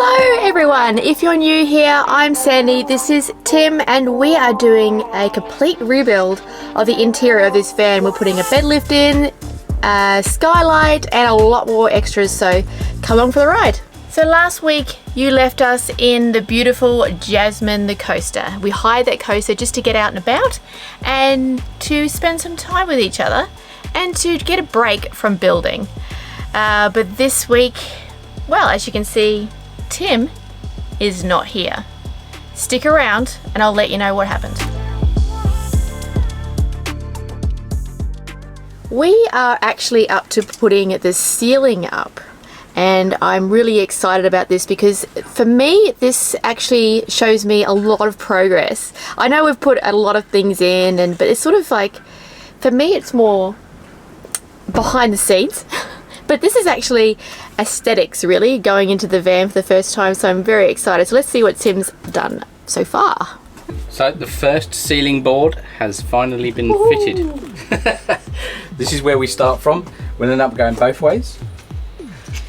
Hello everyone, if you're new here, I'm Sandy, this is Tim, and we are doing a complete rebuild of the interior of this van. We're putting a bed lift in, a skylight, and a lot more extras, so come along for the ride. So last week you left us in the beautiful Jasmine the coaster. We hired that coaster just to get out and about and to spend some time with each other and to get a break from building. But this week, well, as you can see, Tim is not here. Stick around and I'll let you know what happened. We are actually up to putting the ceiling up, and I'm really excited about this because for me this actually shows me a lot of progress. I know we've put a lot of things in, but it's sort of like, for me it's more behind the scenes. But this is actually aesthetics, really, going into the van for the first time, so I'm very excited. So let's see what Tim's done so far. So the first ceiling board has finally been fitted. This is where we start from. We'll end up going both ways.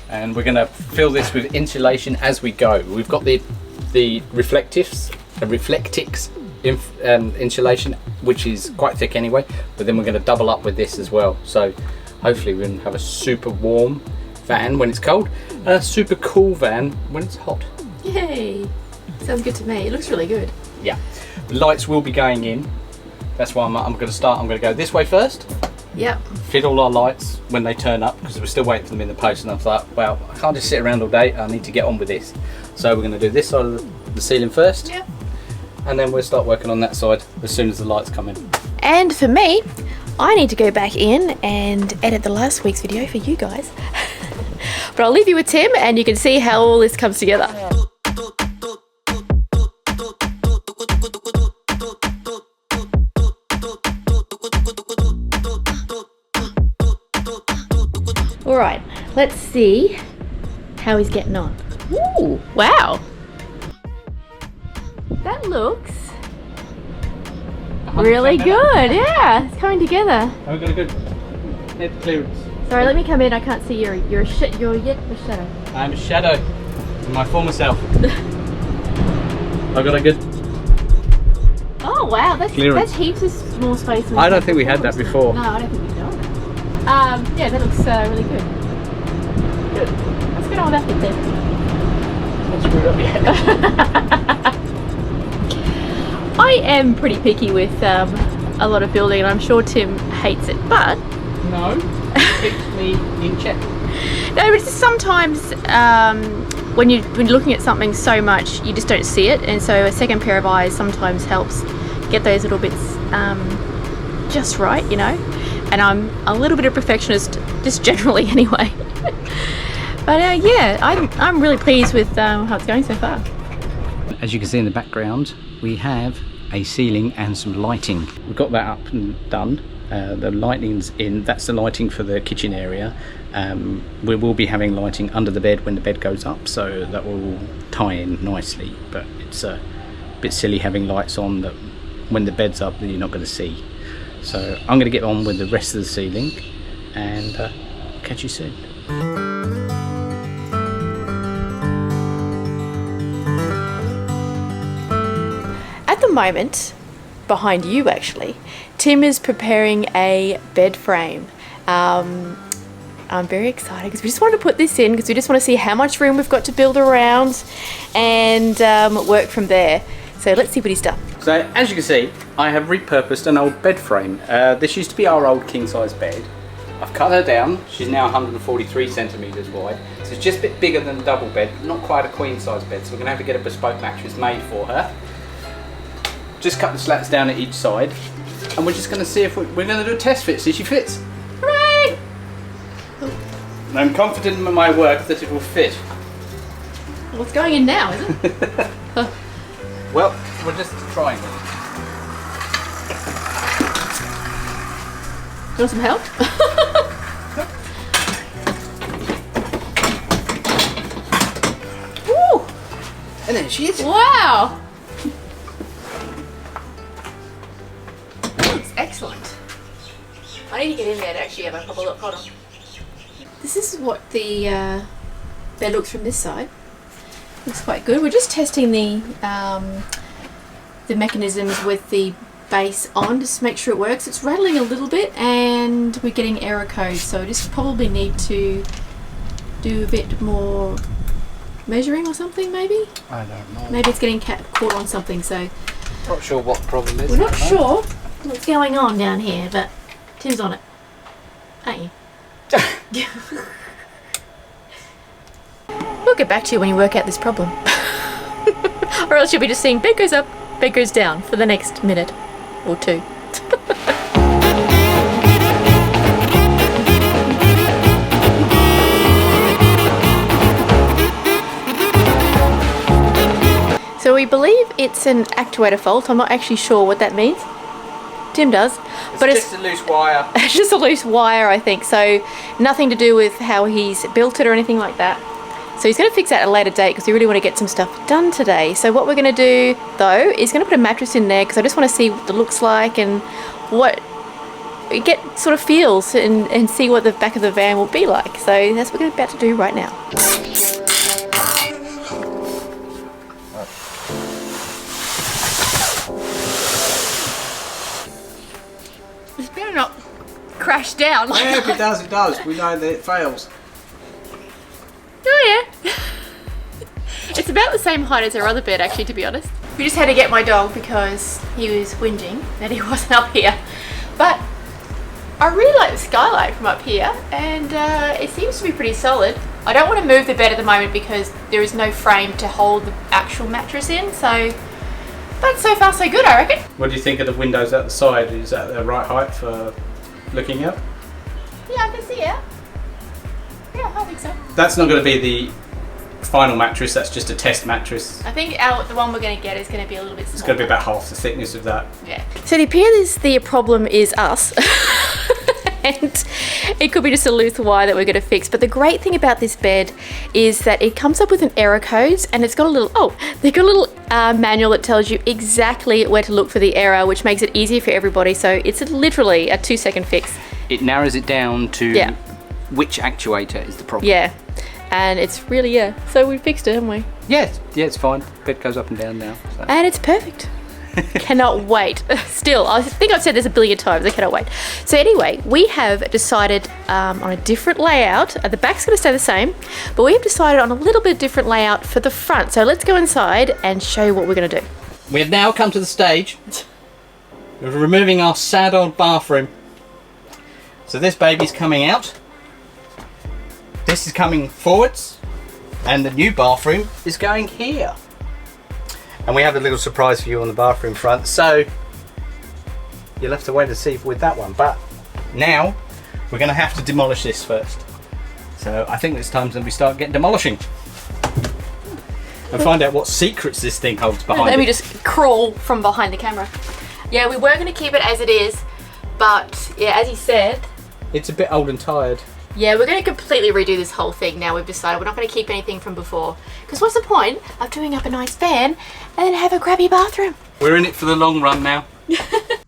And we're going to fill this with insulation as we go. We've got the reflectics insulation, which is quite thick anyway, but then we're going to double up with this as well. So hopefully we can have a super warm van when it's cold and a super cool van when it's hot. Yay! Sounds good to me. It looks really good. Yeah. The lights will be going in. That's why I'm going to start. I'm going to go this way first. Yep. Fit all our lights when they turn up, because we're still waiting for them in the post, and I thought, well, I can't just sit around all day. I need to get on with this. So we're going to do this side of the ceiling first. Yep. And then we'll start working on that side as soon as the lights come in. And for me, I need to go back in and edit the last week's video for you guys. But I'll leave you with Tim and you can see how all this comes together. Alright, let's see how he's getting on. Ooh, wow! That looks really good, yeah, it's coming together. I've got a good head clearance. Sorry, let me come in, I can't see you're a shadow. I'm a shadow of my former self. I've got a good Oh wow, that's heaps of more space. I don't think we had that before. No, I don't think we've done that. Yeah, that looks really good. Good. Let's get on with that bit then. Not screwed up yet. I am pretty picky with a lot of building, and I'm sure Tim hates it, but no, it keeps me in check. No, but sometimes when you're looking at something so much, you just don't see it, and so a second pair of eyes sometimes helps get those little bits just right, you know. And I'm a little bit of a perfectionist, just generally anyway. But yeah, I'm really pleased with how it's going so far. As you can see in the background, we have a ceiling and some lighting. We've got that up and done. The lighting's in. That's the lighting for the kitchen area. We will be having lighting under the bed when the bed goes up, so that will tie in nicely. But it's a bit silly having lights on that when the bed's up that you're not going to see. So I'm going to get on with the rest of the ceiling and catch you soon. At the moment, behind you actually, Tim is preparing a bed frame. I'm very excited because we just wanted to put this in because we just want to see how much room we've got to build around and work from there. So let's see what he's done. So as you can see, I have repurposed an old bed frame. This used to be our old king size bed. I've cut her down. She's now 143 centimeters wide. So it's just a bit bigger than a double bed, but not quite a queen size bed. So we're gonna have to get a bespoke mattress made for her. Just cut the slats down at each side. And we're just gonna see if we're gonna do a test fit, see if she fits. Hooray! And I'm confident in my work that it will fit. What's going in now, is it? Well, we're just trying it. Do you want some help? Woo! And there she is. Wow! That looks excellent. I need to get in there to actually have a proper look. Hold on. This is what the bed looks from this side. Looks quite good. We're just testing the mechanisms with the base on just to make sure it works. It's rattling a little bit and we're getting error codes, so just probably need to do a bit more measuring or something maybe? I don't know. Maybe it's getting caught on something, so... Not sure what the problem is. We're not sure what's going on down here, but Tim's on it. Aren't you? We'll get back to you when you work out this problem. Or else you'll be just seeing bed goes up, bed goes down for the next minute or two. So we believe it's an actuator fault. I'm not actually sure what that means. Tim does. But it's just a loose wire. It's just a loose wire, I think. So nothing to do with how he's built it or anything like that. So he's going to fix that at a later date because we really want to get some stuff done today. So what we're going to do though is going to put a mattress in there because I just want to see what it looks like and what it get sort of feels and see what the back of the van will be like. So that's what we're about to do right now. This better not crash down. Yeah, if it does, it does. We know that it fails. Oh yeah. It's about the same height as our other bed actually, to be honest. We just had to get my dog because he was whinging that he wasn't up here. But I really like the skylight from up here and it seems to be pretty solid. I don't want to move the bed at the moment because there is no frame to hold the actual mattress in, so but so far so good, I reckon. What do you think of the windows at the side? Is that the right height for looking out? Yeah, I can see it. Yeah, I think so. That's not going to be the final mattress, that's just a test mattress. I think the one we're going to get is going to be a little bit smaller. It's going to be about half the thickness of that. Yeah. So it appears the problem is us. And it could be just a loose wire that we're going to fix. But the great thing about this bed is that it comes up with an error codes and it's got a little, they've got a little manual that tells you exactly where to look for the error, which makes it easier for everybody. So it's literally a 2-second fix. It narrows it down to which actuator is the problem. Yeah. And it's really, so we fixed it, haven't we? Yeah, it's fine. Bed goes up and down now. So. And it's perfect. Cannot wait. Still, I think I've said this a billion times. I cannot wait. So anyway, we have decided on a different layout. The back's going to stay the same, but we have decided on a little bit different layout for the front. So let's go inside and show you what we're going to do. We have now come to the stage of removing our sad old bathroom. So this baby's coming out. This is coming forwards, and the new bathroom is going here. And we have a little surprise for you on the bathroom front, so you'll have to wait and see with that one. But now we're going to have to demolish this first. So I think it's time that we start getting demolishing and find out what secrets this thing holds behind Let it. me just crawl from behind the camera. Yeah, we were going to keep it as it is, but yeah, as he said, it's a bit old and tired. Yeah, we're going to completely redo this whole thing now. We've decided we're not going to keep anything from before. Because what's the point of doing up a nice van and then have a crappy bathroom? We're in it for the long run now.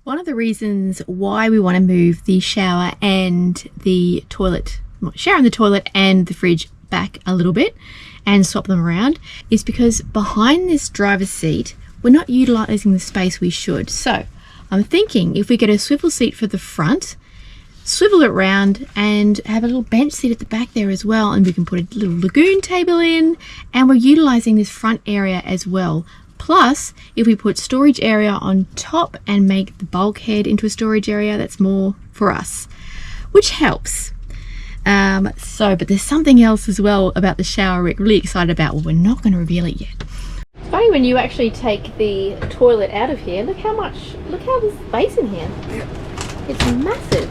One of the reasons why we want to move the shower and the toilet, shower and the toilet and the fridge back a little bit and swap them around is because behind this driver's seat, we're not utilising the space we should. So I'm thinking if we get a swivel seat for the front, swivel it round and have a little bench seat at the back there as well, and we can put a little lagoon table in, and we're utilizing this front area as well. Plus, if we put storage area on top and make the bulkhead into a storage area, that's more for us, which helps. But there's something else as well about the shower we're really excited about. Well, we're not going to reveal it yet. It's funny when you actually take the toilet out of here, look how there's space in here. It's massive.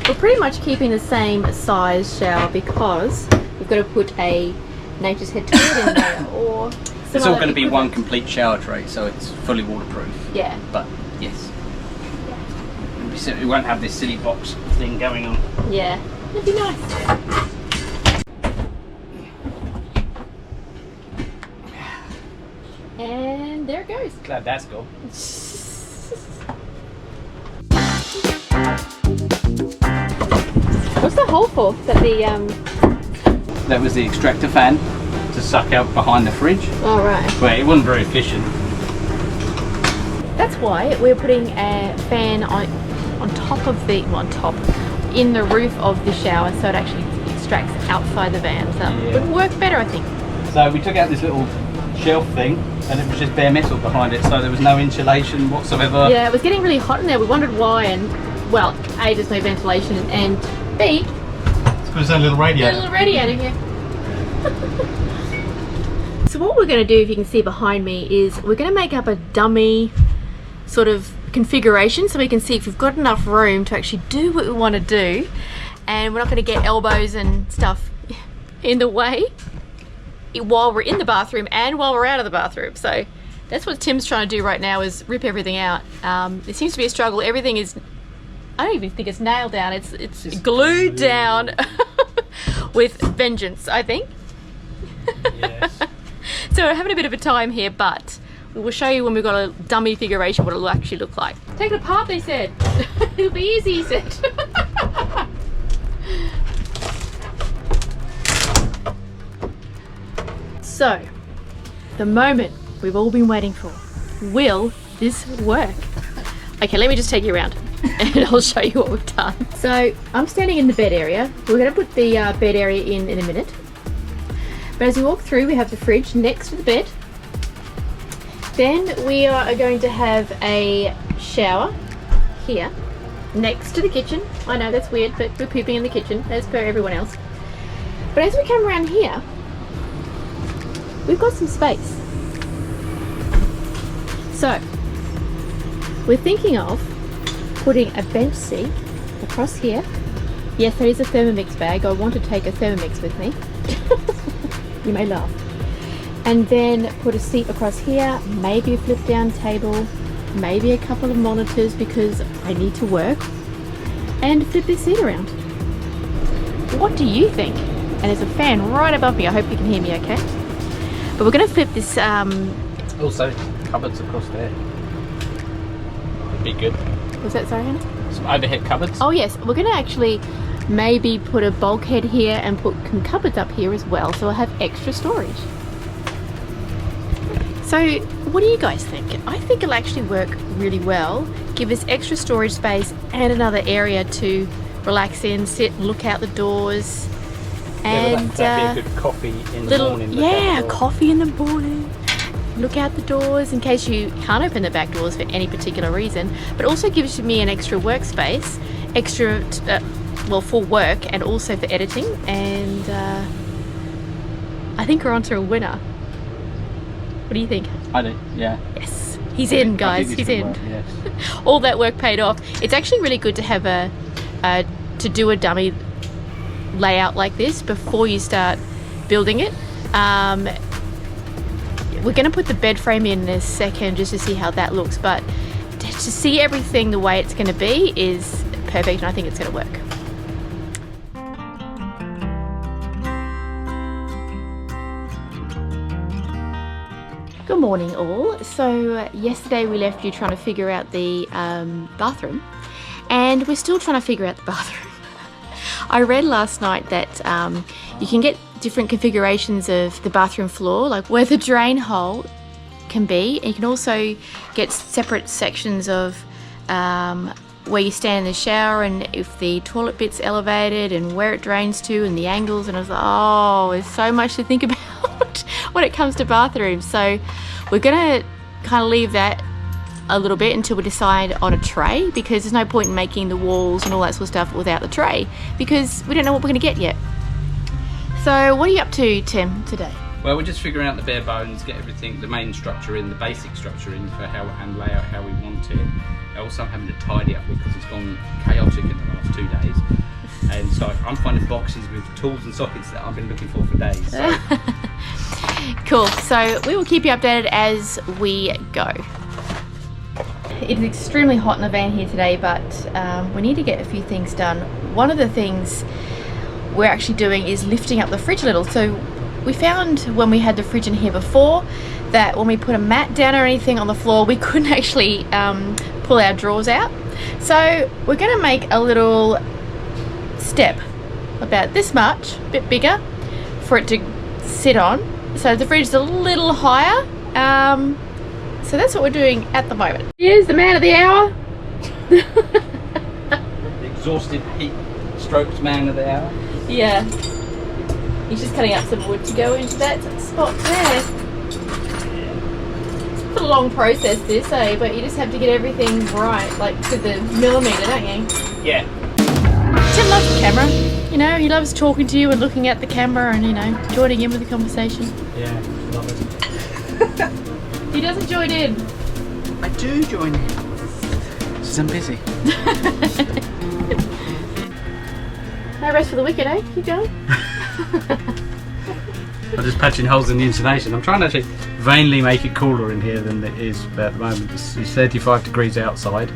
We're pretty much keeping the same size shower because we've got to put a Nature's Head toilet in there or it's all going to be one complete shower tray, so it's fully waterproof. Yeah. But yes. Yeah. We won't have this silly box thing going on. Yeah. It'd be nice. And there it goes. Glad that's gone. What's the hole for? Is that the That was the extractor fan to suck out behind the fridge. All right. But it wasn't very efficient. That's why we're putting a fan on top of the, well, on top, in the roof of the shower, so it actually extracts outside the van. So it would work better, I think. So we took out this little shelf thing, and it was just bare metal behind it, so there was no insulation whatsoever. Yeah, it was getting really hot in there. We wondered why, and well, A, there's no ventilation, and B, It's got its own little radiator. there's a little radiator here. So what we're going to do, if you can see behind me, is we're going to make up a dummy sort of configuration so we can see if we've got enough room to actually do what we want to do, and we're not going to get elbows and stuff in the way while we're in the bathroom and while we're out of the bathroom. So that's what Tim's trying to do right now, is rip everything out. It seems to be a struggle. Everything is, I don't even think it's nailed down, it's glued down with vengeance, I think. Yes. So we're having a bit of a time here, but we will show you when we've got a dummy configuration what it'll actually look like. Take it apart, they said. It'll be easy, he said. So, the moment we've all been waiting for. Will this work? Okay, let me just take you around and I'll show you what we've done. So, I'm standing in the bed area. We're going to put the bed area in a minute. But as we walk through, we have the fridge next to the bed. Then we are going to have a shower here next to the kitchen. I know that's weird, but we're pooping in the kitchen as per everyone else. But as we come around here, we've got some space. So we're thinking of putting a bench seat across here. Yes, there is a Thermomix bag. I want to take a Thermomix with me. You may laugh. And then put a seat across here, maybe a flip down table, maybe a couple of monitors because I need to work, and flip this seat around. What do you think? And there's a fan right above me. I hope you can hear me okay. But we're going to flip this. Also, cupboards across there. Would be good. Was that, sorry, Hannah? Some overhead cupboards. Oh yes, we're going to actually maybe put a bulkhead here and put some cupboards up here as well, so we'll have extra storage. So what do you guys think? I think it'll actually work really well, give us extra storage space and another area to relax in, sit and look out the doors. And that'd be a good coffee in the morning. Yeah, coffee in the morning. Look out the doors in case you can't open the back doors for any particular reason, but also gives me an extra workspace, extra well, for work and also for editing. And I think we're onto a winner. What do you think? I do, yeah. Yes, he's in, guys. He's in. Work, yes. All that work paid off. It's actually really good to have to do a dummy layout like this before you start building it. We're going to put the bed frame in a second just to see how that looks, but to see everything the way it's going to be is perfect, and I think it's going to work. Good morning all. So yesterday we left you trying to figure out the bathroom, and we're still trying to figure out the bathroom. I read last night that you can get different configurations of the bathroom floor, like where the drain hole can be, and you can also get separate sections of where you stand in the shower and if the toilet bit's elevated and where it drains to and the angles. And I was like, oh, there's so much to think about when it comes to bathrooms. So we're gonna kind of leave that a little bit until we decide on a tray, because there's no point in making the walls and all that sort of stuff without the tray, because we don't know what we're going to get yet. So what are you up to, Tim, today? Well, we're just figuring out the bare bones, get everything, the main structure in, the basic structure in for how and lay out how we want it. Also, I'm having to tidy up because it's gone chaotic in the last 2 days. And so I'm finding boxes with tools and sockets that I've been looking for days. So. Cool. So we will keep you updated as we go. It is extremely hot in the van here today, but we need to get a few things done. One of the things we're actually doing is lifting up the fridge a little. So we found when we had the fridge in here before that when we put a mat down or anything on the floor, we couldn't actually pull our drawers out. So we're going to make a little step about this much, a bit bigger, for it to sit on, so the fridge is a little higher. So that's what we're doing at the moment. Here's the man of the hour. The exhausted heat stroked man of the hour. Yeah. He's just cutting up some wood to go into that spot there. It's a long process this, eh? But you just have to get everything right, like to the millimetre, don't you? Yeah. Tim loves the camera. You know, he loves talking to you and looking at the camera and, you know, joining in with the conversation. Yeah, love it. He doesn't join in. I do join in. Because I'm busy. No rest for the wicked, eh? Keep going. I'm just patching holes in the insulation. I'm trying to actually vainly make it cooler in here than it is at the moment. It's 35 degrees outside.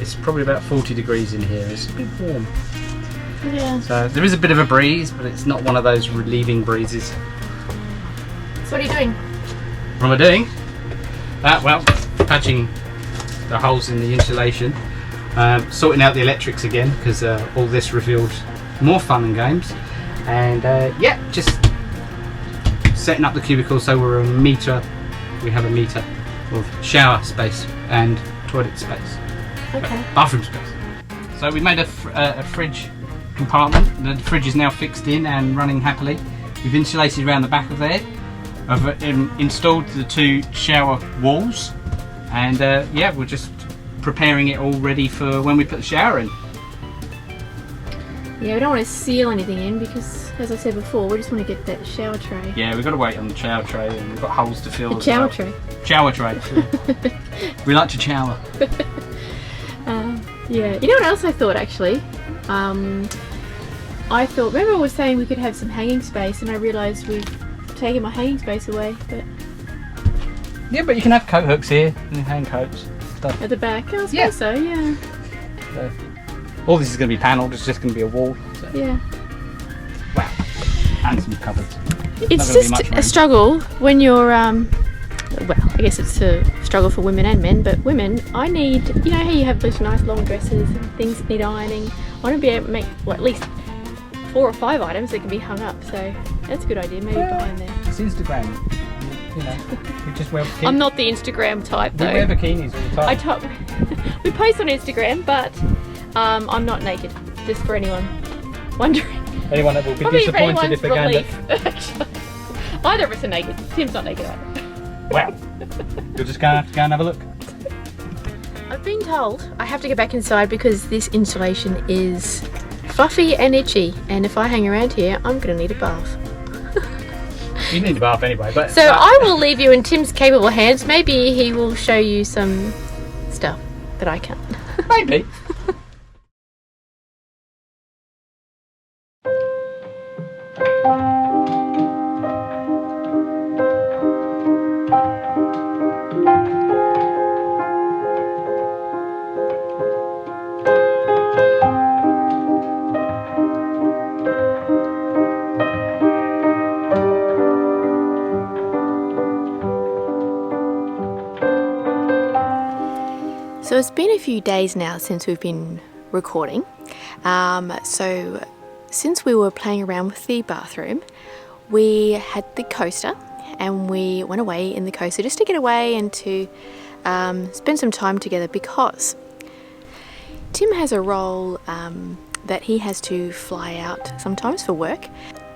It's probably about 40 degrees in here. It's a bit warm. Yeah. So there is a bit of a breeze, but it's not one of those relieving breezes. So what are you doing? What am I doing? Well, patching the holes in the insulation. Sorting out the electrics again, because all this revealed more fun and games. And yeah, just setting up the cubicle so we have a meter of shower space and toilet space. Okay. Bathroom space. So we made a fridge compartment. The fridge is now fixed in and running happily. We've insulated around the back of there. I've installed the 2 shower walls, and yeah, we're just preparing it all ready for when we put the shower in. Yeah, we don't want to seal anything in because, as I said before, we just want to get that shower tray. Yeah, we've got to wait on the shower tray, and we've got holes to fill. The shower tray. Shower tray. We like to shower. Yeah, you know what else I thought actually? I thought, remember I was saying we could have some hanging space, and I realised we've taken my hanging space away. But yeah, but you can have coat hooks here and hang coats stuff at the back, I suppose so. Yeah. So, all this is going to be panelled. It's just going to be a wall. So. Yeah. Wow. And some cupboards. It's just a struggle when you're well, I guess it's a struggle for women and men, but women, I need, you know how you have those nice long dresses and things that need ironing. I want to be able to make at least 4 or 5 items that can be hung up, so that's a good idea, maybe behind there. It's Instagram, you know, we just wear bikinis. I'm not the Instagram type though. We wear bikinis all the time. We post on Instagram, but I'm not naked, just for anyone wondering. Anyone that will be disappointed if they're going to... Either of us are naked. Tim's not naked either. Well, you're just going to have to go and have a look. I've been told I have to get back inside because this insulation is fluffy and itchy, and if I hang around here, I'm going to need a bath. You need a bath anyway. But so I will leave you in Tim's capable hands. Maybe he will show you some stuff that I can't. Maybe. So it's been a few days now since we've been recording. So since we were playing around with the bathroom, we had the coaster and we went away in the coaster just to get away and to spend some time together, because Tim has a role that he has to fly out sometimes for work.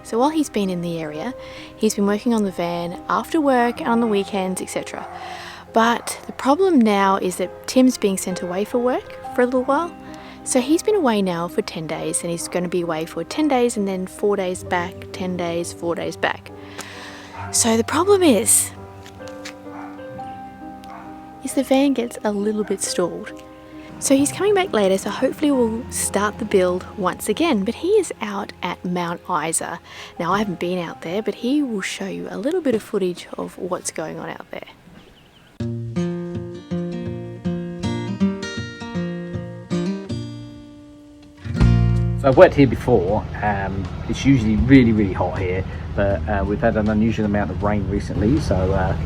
So while he's been in the area, he's been working on the van after work and on the weekends, etc. But the problem now is that Tim's being sent away for work for a little while. So he's been away now for 10 days, and he's going to be away for 10 days and then 4 days back, 10 days, 4 days back. So the problem is the van gets a little bit stalled. So he's coming back later, so hopefully we'll start the build once again. But he is out at Mount Isa. Now I haven't been out there, but he will show you a little bit of footage of what's going on out there. So I've worked here before. It's usually really, really hot here, but we've had an unusual amount of rain recently, so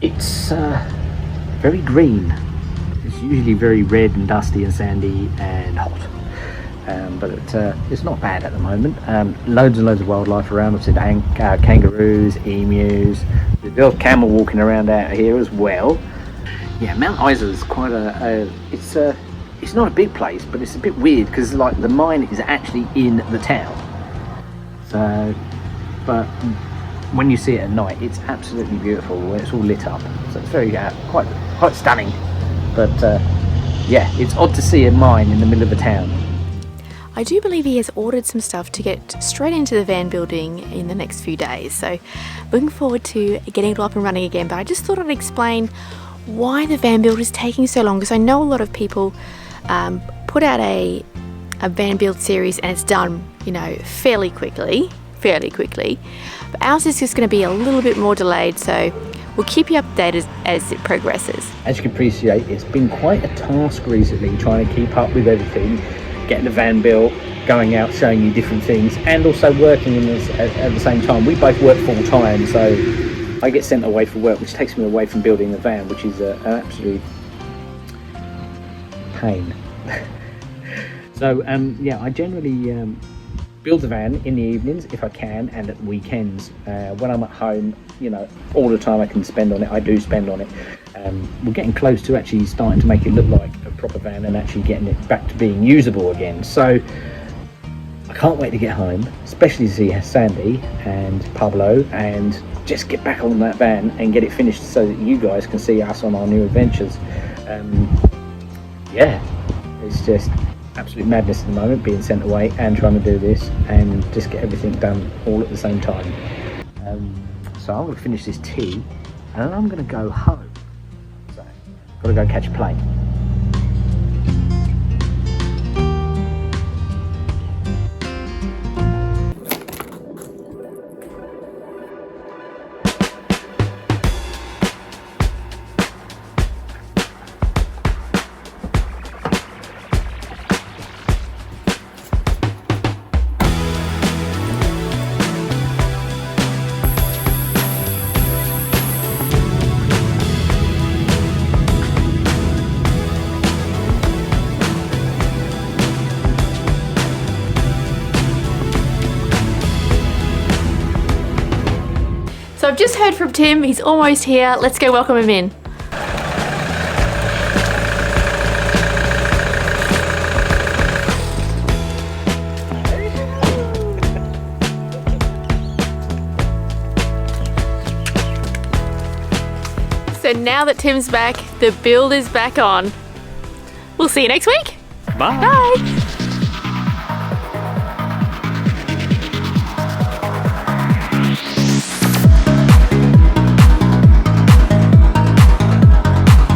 it's very green. It's usually very red and dusty and sandy and hot. but it's not bad at the moment. Loads and loads of wildlife around. I've seen kangaroos, emus, there's a camel walking around out here as well. Yeah, Mount Isa is quite it's not a big place, but it's a bit weird because like the mine is actually in the town. So, but when you see it at night, it's absolutely beautiful when it's all lit up. So it's very quite stunning. But yeah, it's odd to see a mine in the middle of a town. I do believe he has ordered some stuff to get straight into the van building in the next few days. So looking forward to getting it up and running again. But I just thought I'd explain why the van build is taking so long, because I know a lot of people put out a van build series and it's done, you know, fairly quickly. But ours is just going to be a little bit more delayed, so we'll keep you updated as it progresses. As you can appreciate, it's been quite a task recently trying to keep up with everything, getting the van built, going out showing you different things, and also working in this at the same time. We both work full time, so I get sent away for work, which takes me away from building the van, which is an absolute pain. So yeah, I generally build the van in the evenings if I can, and at weekends when I'm at home. You know, all the time I can spend on it, I do spend on it. We're getting close to actually starting to make it look like a proper van and actually getting it back to being usable again. So I can't wait to get home, especially to see Sandy and Pablo, and just get back on that van and get it finished so that you guys can see us on our new adventures. Yeah, it's just absolute madness at the moment, being sent away and trying to do this and just get everything done all at the same time. So I'm going to finish this tea and then I'm going to go home. So got to go catch a plane. So I've just heard from Tim, he's almost here. Let's go welcome him in. So now that Tim's back, the build is back on. We'll see you next week. Bye. Bye.